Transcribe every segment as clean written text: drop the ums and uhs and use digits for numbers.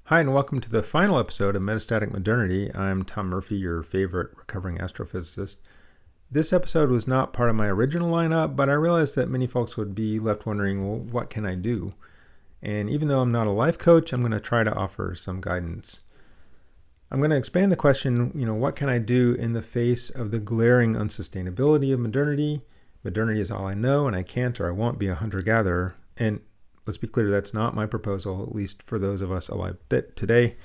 Hi, and welcome to the final episode of Metastatic Modernity. I'm Tom Murphy, your favorite recovering astrophysicist. This episode was not part of my original lineup, but I realized that many folks would be left wondering, well, what can I do? And even though I'm not a life coach, I'm going to try to offer some guidance. I'm going to expand the question, what can I do in the face of the glaring unsustainability of modernity? Modernity is all I know, and I can't or I won't be a hunter-gatherer. And let's be clear, that's not my proposal, at least for those of us alive today.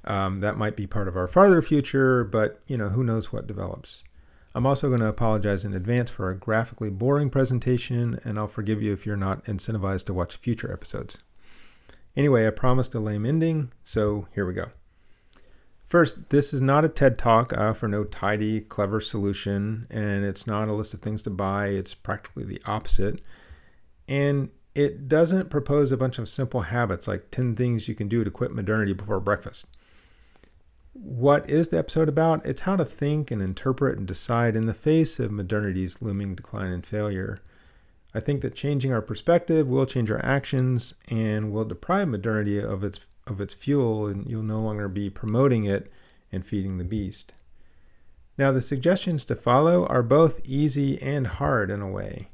That might be part of our farther future, but who knows what develops. I'm also going to apologize in advance for a graphically boring presentation, and I'll forgive you if you're not incentivized to watch future episodes. Anyway, I promised a lame ending, so here we go. First, this is not a TED Talk. I offer no tidy, clever solution, and it's not a list of things to buy. It's practically the opposite. And it doesn't propose a bunch of simple habits like 10 things you can do to quit modernity before breakfast. What is the episode about? It's how to think and interpret and decide in the face of modernity's looming decline and failure. I think that changing our perspective will change our actions and will deprive modernity of its fuel, and you'll no longer be promoting it and feeding the beast. Now, the suggestions to follow are both easy and hard in a way.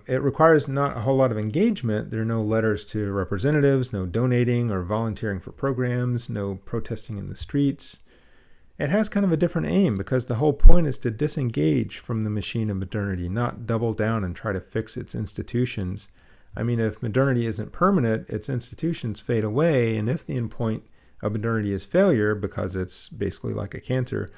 It requires not a whole lot of engagement. There are no letters to representatives, no donating or volunteering for programs, no protesting in the streets. It has kind of a different aim because the whole point is to disengage from the machine of modernity, not double down and try to fix its institutions. I mean, if modernity isn't permanent, its institutions fade away, and if the end point of modernity is failure because it's basically like a cancer,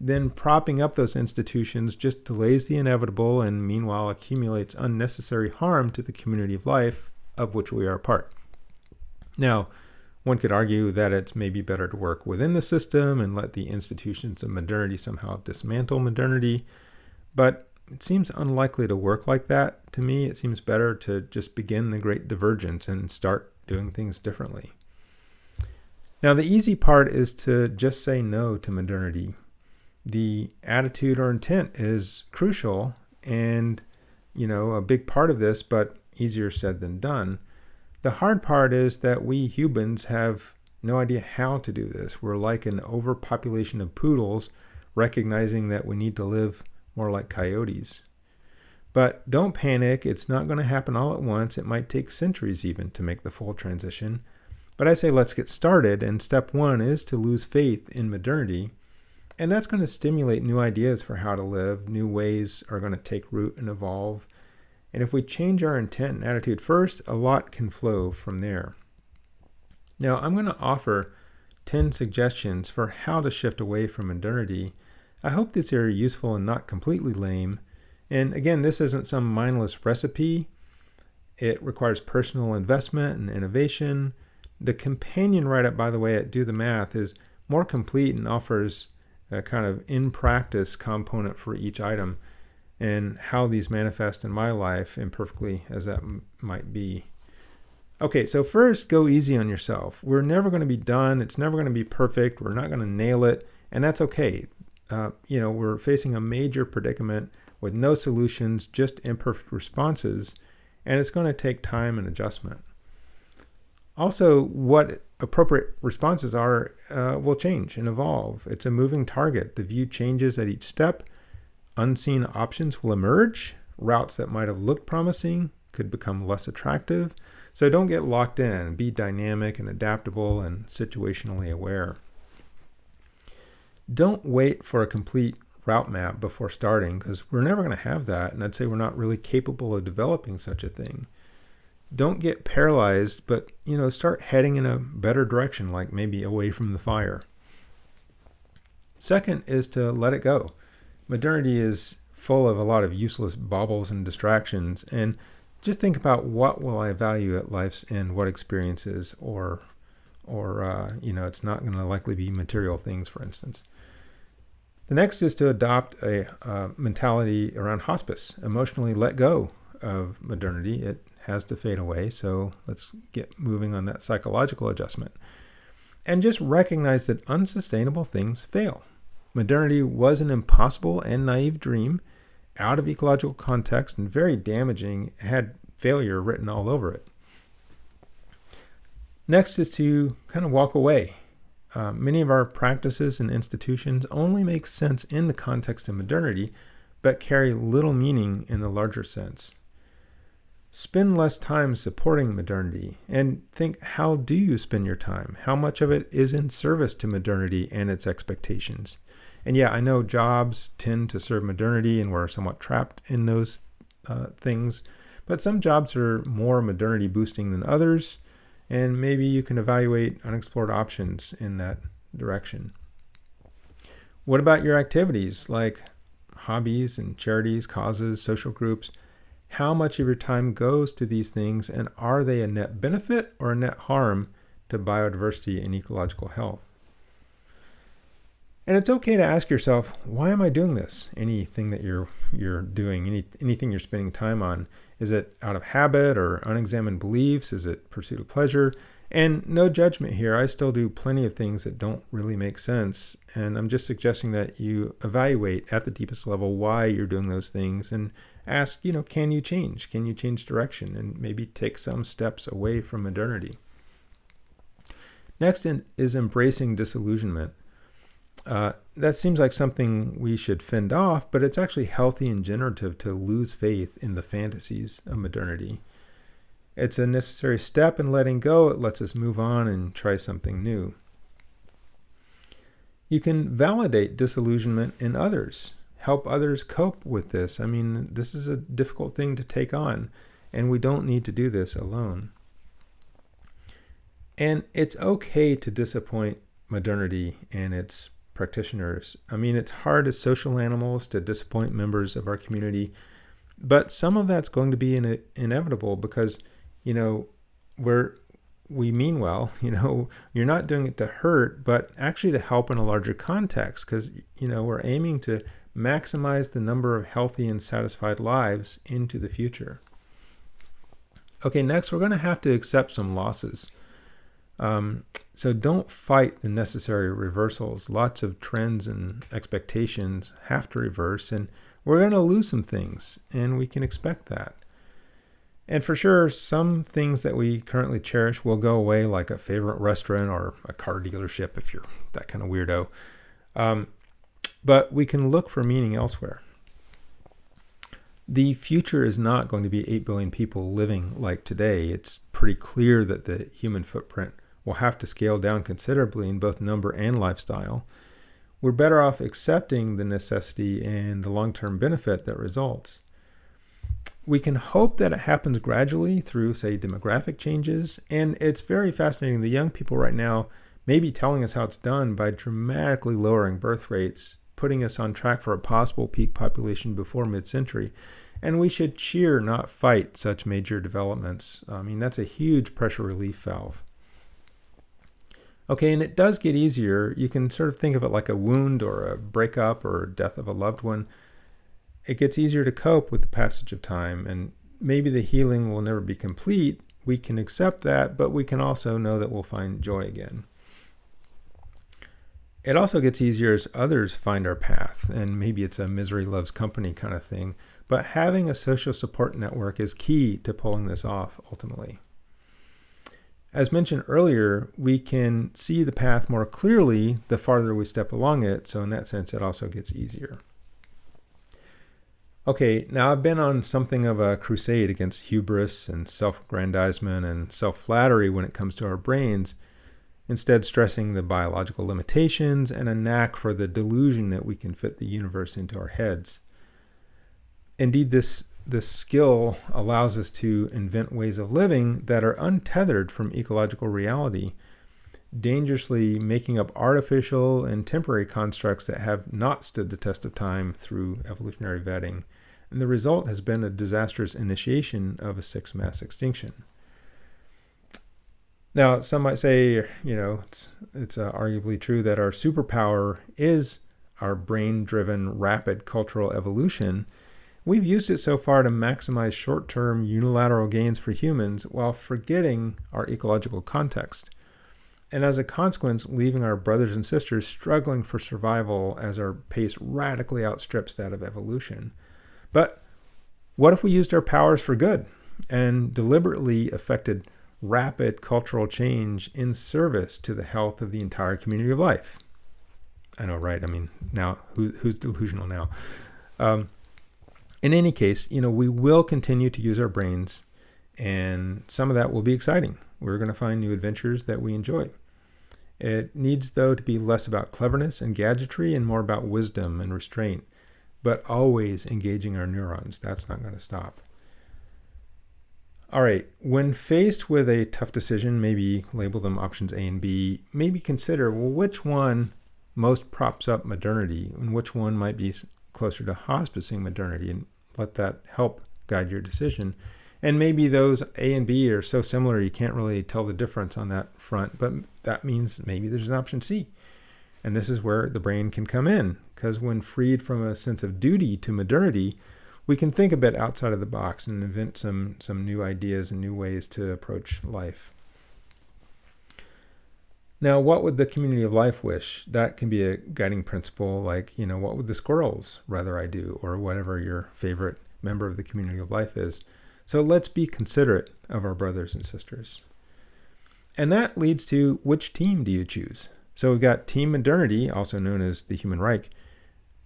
then propping up those institutions just delays the inevitable and meanwhile accumulates unnecessary harm to the community of life of which we are a part. Now, one could argue that it's maybe better to work within the system and let the institutions of modernity somehow dismantle modernity, but it seems unlikely to work like that. To me, it seems better to just begin the great divergence and start doing things differently. Now, the easy part is to just say no to modernity. The attitude or intent is crucial and, a big part of this, but easier said than done. The hard part is that we humans have no idea how to do this. We're like an overpopulation of poodles, recognizing that we need to live more like coyotes. But don't panic. It's not going to happen all at once. It might take centuries even to make the full transition. But I say let's get started, and step one is to lose faith in modernity. And that's going to stimulate new ideas for how to live. New ways are going to take root and evolve. And if we change our intent and attitude first, a lot can flow from there. Now, I'm going to offer 10 suggestions for how to shift away from modernity. I hope these are useful and not completely lame. And again, this isn't some mindless recipe. It requires personal investment and innovation. The companion write-up, by the way, at Do the Math is more complete and offers a kind of in-practice component for each item and how these manifest in my life, imperfectly as that might be. Okay, so first, go easy on yourself. We're never going to be done. It's never going to be perfect. We're not going to nail it, and that's okay. We're facing a major predicament with no solutions, just imperfect responses, and it's going to take time and adjustment. Also, what appropriate responses are will change and evolve. It's a moving target. The view changes at each step. Unseen options will emerge. Routes that might have looked promising could become less attractive. So don't get locked in. Be dynamic and adaptable and situationally aware. Don't wait for a complete route map before starting, because we're never going to have that, and I'd say we're not really capable of developing such a thing. Don't get paralyzed, but start heading in a better direction, like maybe away from the fire. Second is to let it go. Modernity is full of a lot of useless baubles and distractions, and just think about what will I value at life's end, what experiences, or it's not going to likely be material things, for instance. The next is to adopt a mentality around hospice. Emotionally let go of modernity. It has to fade away, so let's get moving on that psychological adjustment. And just recognize that unsustainable things fail. Modernity was an impossible and naive dream, out of ecological context and very damaging, had failure written all over it. Next is to kind of walk away. Many of our practices and institutions only make sense in the context of modernity, but carry little meaning in the larger sense. Spend less time supporting modernity and think, how do you spend your time? How much of it is in service to modernity and its expectations? And yeah, I know jobs tend to serve modernity and we're somewhat trapped in those things, but some jobs are more modernity boosting than others, and maybe you can evaluate unexplored options in that direction. What about your activities like hobbies and charities, causes, social groups? How much of your time goes to these things, and are they a net benefit or a net harm to biodiversity and ecological health? And it's okay to ask yourself, why am I doing this? Anything that you're doing, anything you're spending time on, is it out of habit or unexamined beliefs? Is it pursuit of pleasure? And no judgment here. I still do plenty of things that don't really make sense. And I'm just suggesting that you evaluate at the deepest level why you're doing those things and ask, can you change? Can you change direction and maybe take some steps away from modernity? Next is embracing disillusionment. That seems like something we should fend off, but it's actually healthy and generative to lose faith in the fantasies of modernity. It's a necessary step in letting go. It lets us move on and try something new. You can validate disillusionment in others, help others cope with this. I mean, this is a difficult thing to take on, and we don't need to do this alone. And it's okay to disappoint modernity and its practitioners. I mean, it's hard as social animals to disappoint members of our community, but some of that's going to be inevitable because, we mean well. You're not doing it to hurt, but actually to help in a larger context because, we're aiming to maximize the number of healthy and satisfied lives into the future. Okay, next we're going to have to accept some losses. So don't fight the necessary reversals. Lots of trends and expectations have to reverse, and we're going to lose some things, and we can expect that. And for sure, some things that we currently cherish will go away, like a favorite restaurant or a car dealership if you're that kind of weirdo. But we can look for meaning elsewhere. The future is not going to be 8 billion people living like today. It's pretty clear that the human footprint will have to scale down considerably in both number and lifestyle. We're better off accepting the necessity and the long-term benefit that results. We can hope that it happens gradually through, say, demographic changes, and it's very fascinating. The young people right now may be telling us how it's done by dramatically lowering birth rates, putting us on track for a possible peak population before mid-century. And we should cheer, not fight, such major developments. I mean, that's a huge pressure relief valve. Okay, and it does get easier. You can sort of think of it like a wound or a breakup or death of a loved one. It gets easier to cope with the passage of time, and maybe the healing will never be complete. We can accept that, but we can also know that we'll find joy again. It also gets easier as others find our path, and maybe it's a misery loves company kind of thing, but having a social support network is key to pulling this off ultimately. As mentioned earlier, we can see the path more clearly the farther we step along it, so in that sense it also gets easier. Okay, now I've been on something of a crusade against hubris and self-aggrandizement and self-flattery when it comes to our brains, instead stressing the biological limitations and a knack for the delusion that we can fit the universe into our heads. Indeed, this skill allows us to invent ways of living that are untethered from ecological reality, dangerously making up artificial and temporary constructs that have not stood the test of time through evolutionary vetting. And the result has been a disastrous initiation of a sixth mass extinction. Now, some might say, it's arguably true that our superpower is our brain-driven rapid cultural evolution. We've used it so far to maximize short-term unilateral gains for humans while forgetting our ecological context. And as a consequence, leaving our brothers and sisters struggling for survival as our pace radically outstrips that of evolution. But what if we used our powers for good and deliberately affected rapid cultural change in service to the health of the entire community of life. I know, right? I mean, now who's delusional now? In any case, we will continue to use our brains, and some of that will be exciting. We're going to find new adventures that we enjoy. It needs, though, to be less about cleverness and gadgetry and more about wisdom and restraint, but always engaging our neurons. That's not going to stop. All right, when faced with a tough decision, maybe label them options A and B, maybe consider, well, which one most props up modernity and which one might be closer to hospicing modernity, and let that help guide your decision. And maybe those A and B are so similar you can't really tell the difference on that front, but that means maybe there's an option C. And this is where the brain can come in, because when freed from a sense of duty to modernity, we can think a bit outside of the box and invent some new ideas and new ways to approach life. Now, what would the community of life wish? That can be a guiding principle, like, what would the squirrels rather I do, or whatever your favorite member of the community of life is. So let's be considerate of our brothers and sisters. And that leads to, which team do you choose? So we've got Team Modernity, also known as the Human Reich,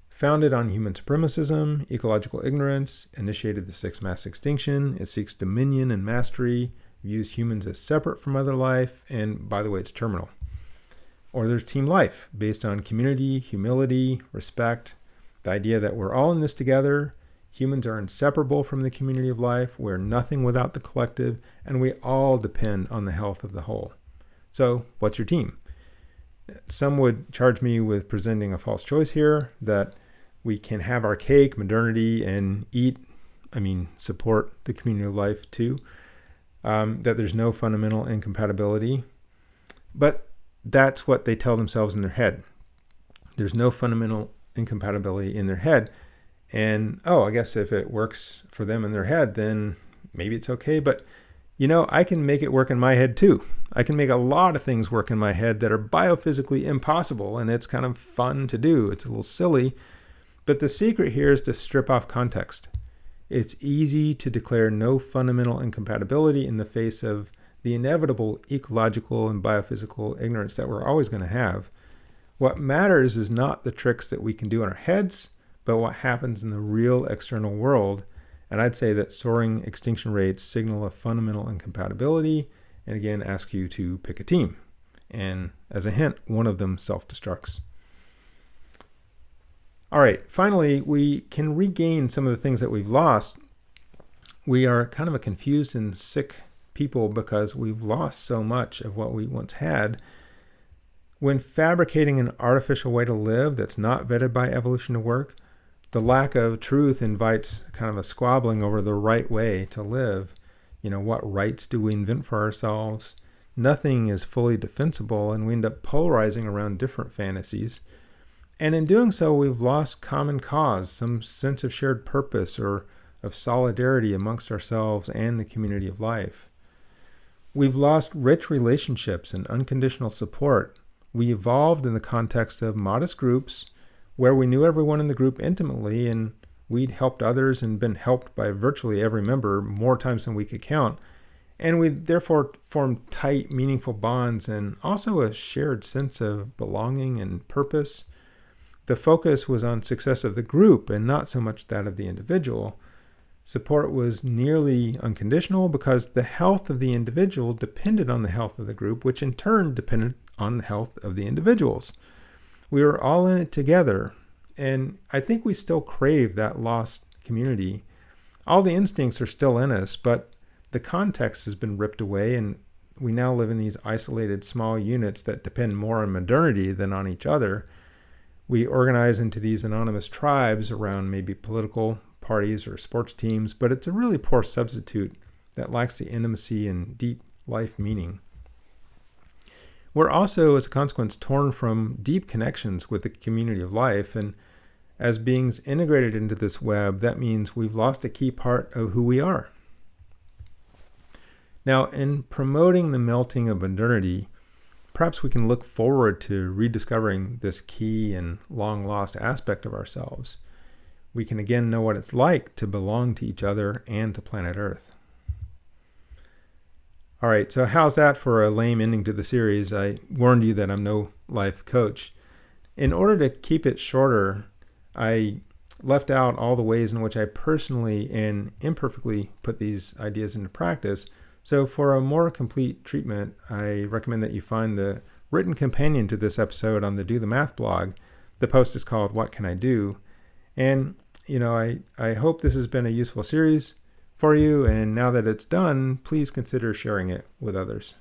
founded on human supremacism, ecological ignorance, initiated the sixth mass extinction. It seeks dominion and mastery, views humans as separate from other life, and by the way, it's terminal. Or there's Team Life, based on community, humility, respect, the idea that we're all in this together. Humans are inseparable from the community of life. We're nothing without the collective, and we all depend on the health of the whole. So, what's your team? Some would charge me with presenting a false choice here, that we can have our cake, modernity, and support the community of life too, that there's no fundamental incompatibility. But that's what they tell themselves in their head. There's no fundamental incompatibility in their head. And, I guess if it works for them in their head, then maybe it's okay. But, I can make it work in my head too. I can make a lot of things work in my head that are biophysically impossible, and it's kind of fun to do. It's a little silly. But the secret here is to strip off context. It's easy to declare no fundamental incompatibility in the face of the inevitable ecological and biophysical ignorance that we're always going to have. What matters is not the tricks that we can do in our heads, but what happens in the real external world. And I'd say that soaring extinction rates signal a fundamental incompatibility, and again, ask you to pick a team. And as a hint, one of them self-destructs. All right, finally, we can regain some of the things that we've lost. We are kind of a confused and sick people because we've lost so much of what we once had. When fabricating an artificial way to live that's not vetted by evolution to work, the lack of truth invites kind of a squabbling over the right way to live. What rights do we invent for ourselves? Nothing is fully defensible, and we end up polarizing around different fantasies. And in doing so, we've lost common cause, some sense of shared purpose or of solidarity amongst ourselves and the community of life. We've lost rich relationships and unconditional support. We evolved in the context of modest groups where we knew everyone in the group intimately, and we'd helped others and been helped by virtually every member more times than we could count. And we therefore formed tight, meaningful bonds and also a shared sense of belonging and purpose. The focus was on success of the group and not so much that of the individual. Support was nearly unconditional because the health of the individual depended on the health of the group, which in turn depended on the health of the individuals. We were all in it together, and I think we still crave that lost community. All the instincts are still in us, but the context has been ripped away, and we now live in these isolated small units that depend more on modernity than on each other. We organize into these anonymous tribes around maybe political parties or sports teams, but it's a really poor substitute that lacks the intimacy and deep life meaning. We're also, as a consequence, torn from deep connections with the community of life, and as beings integrated into this web, that means we've lost a key part of who we are. Now, in promoting the melting of modernity, perhaps we can look forward to rediscovering this key and long-lost aspect of ourselves. We can again know what it's like to belong to each other and to planet Earth. All right, so how's that for a lame ending to the series? I warned you that I'm no life coach. In order to keep it shorter, I left out all the ways in which I personally and imperfectly put these ideas into practice. So for a more complete treatment, I recommend that you find the written companion to this episode on the Do the Math blog. The post is called What Can I Do? And, I hope this has been a useful series for you. And now that it's done, please consider sharing it with others.